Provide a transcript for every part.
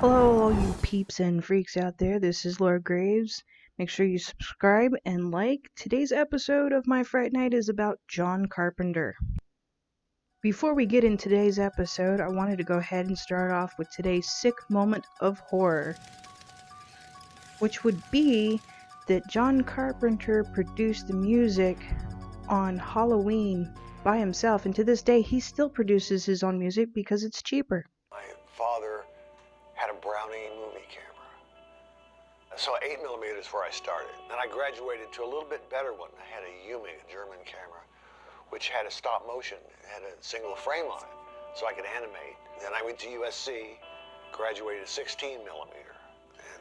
Hello, all you peeps and freaks out there. This is Laura Graves. Make sure you subscribe and like. Today's episode of my Fright Night is about John Carpenter. Before we get in today's episode, I wanted to go ahead and start off with today's sick moment of horror, which would be that John Carpenter produced the music on Halloween by himself, and to this day he still produces his own music because it's cheaper. My father had a Brownie movie camera. So 8mm is where I started. Then I graduated to a little bit better one. I had a Uming, a German camera, which had a stop motion. It had a single frame on it, so I could animate. Then I went to USC, graduated 16mm,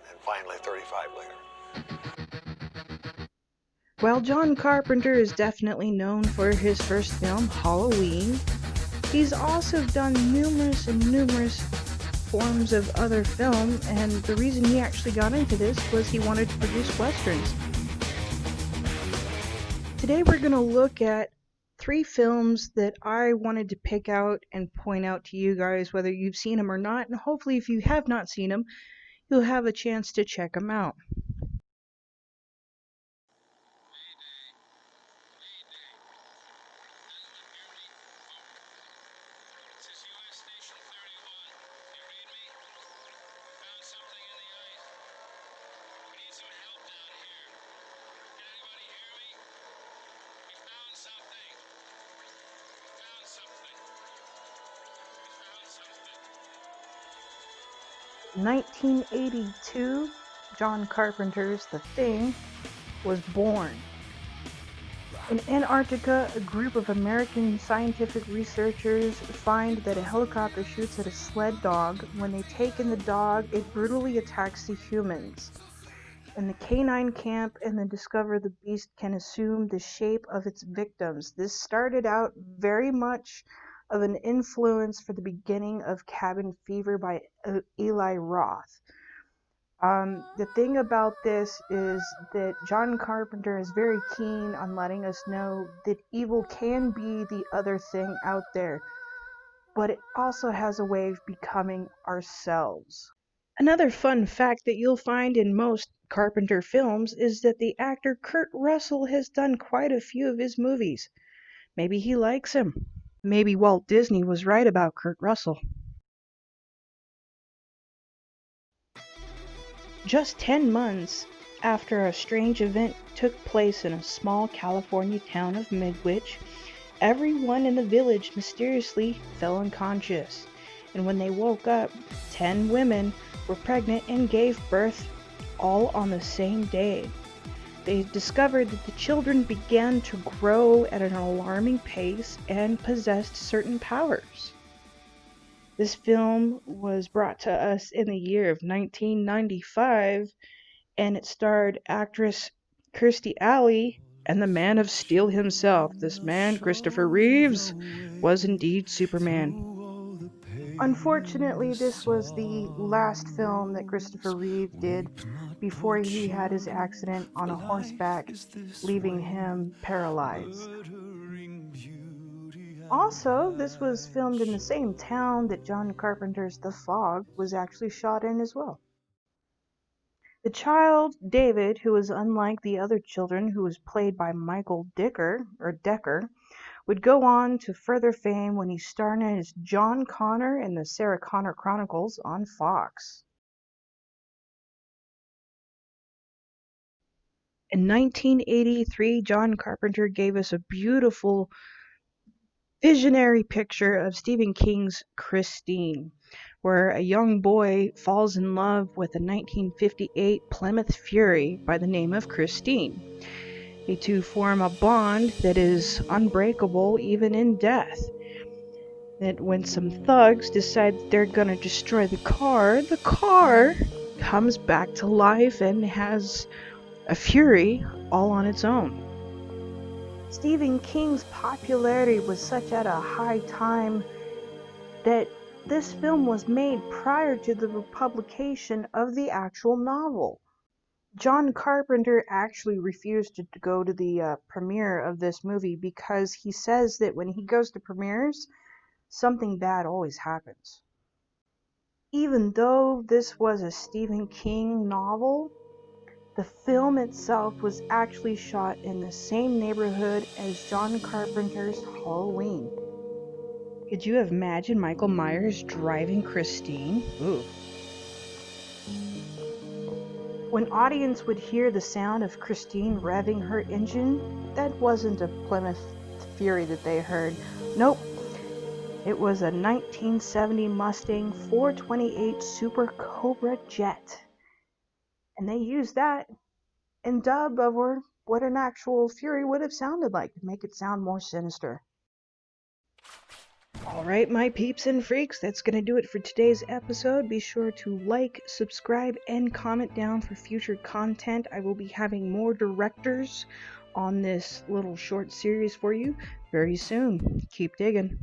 and finally 35 later. While John Carpenter is definitely known for his first film, Halloween, he's also done numerous forms of other film, and the reason he actually got into this was he wanted to produce westerns. Today we're going to look at 3 films that I wanted to pick out and point out to you guys, whether you've seen them or not, and hopefully if you have not seen them, you'll have a chance to check them out. In 1982, John Carpenter's The Thing was born. In Antarctica, a group of American scientific researchers find that a helicopter shoots at a sled dog. When they take in the dog, it brutally attacks the humans. In the canine camp, and then discover the beast can assume the shape of its victims. This started out very much of an influence for the beginning of Cabin Fever by Eli Roth. The thing about this is that John Carpenter is very keen on letting us know that evil can be the other thing out there, but it also has a way of becoming ourselves. Another fun fact that you'll find in most Carpenter films is that the actor Kurt Russell has done quite a few of his movies. Maybe he likes him. Maybe Walt Disney was right about Kurt Russell. Just 10 months after a strange event took place in a small California town of Midwich, everyone in the village mysteriously fell unconscious, and when they woke up, 10 women were pregnant and gave birth all on the same day. They discovered that the children began to grow at an alarming pace and possessed certain powers. This film was brought to us in the year of 1995, and it starred actress Kirstie Alley and the Man of Steel himself. This man, Christopher Reeves, was indeed Superman. Unfortunately, this was the last film that Christopher Reeve did before he had his accident on a horseback, leaving him paralyzed. Also, this was filmed in the same town that John Carpenter's The Fog was actually shot in as well. The child, David, who was unlike the other children, who was played by Michael Decker, would go on to further fame when he starred as John Connor in the Sarah Connor Chronicles on Fox. In 1983, John Carpenter gave us a beautiful visionary picture of Stephen King's Christine, where a young boy falls in love with a 1958 Plymouth Fury by the name of Christine. The two form a bond that is unbreakable even in death. That when some thugs decide they're gonna destroy the car comes back to life and has a fury all on its own. Stephen King's popularity was such at a high time that this film was made prior to the publication of the actual novel. John Carpenter actually refused to go to the premiere of this movie because he says that when he goes to premieres, something bad always happens. Even though this was a Stephen King novel, the film itself was actually shot in the same neighborhood as John Carpenter's Halloween. Could you imagine Michael Myers driving Christine? Ooh. When audience would hear the sound of Christine revving her engine, that wasn't a Plymouth Fury that they heard. Nope. It was a 1970 Mustang 428 Super Cobra jet. And they used that in dub over what an actual Fury would have sounded like to make it sound more sinister. Alright, my peeps and freaks, that's going to do it for today's episode. Be sure to like, subscribe, and comment down for future content. I will be having more directors on this little short series for you very soon. Keep digging.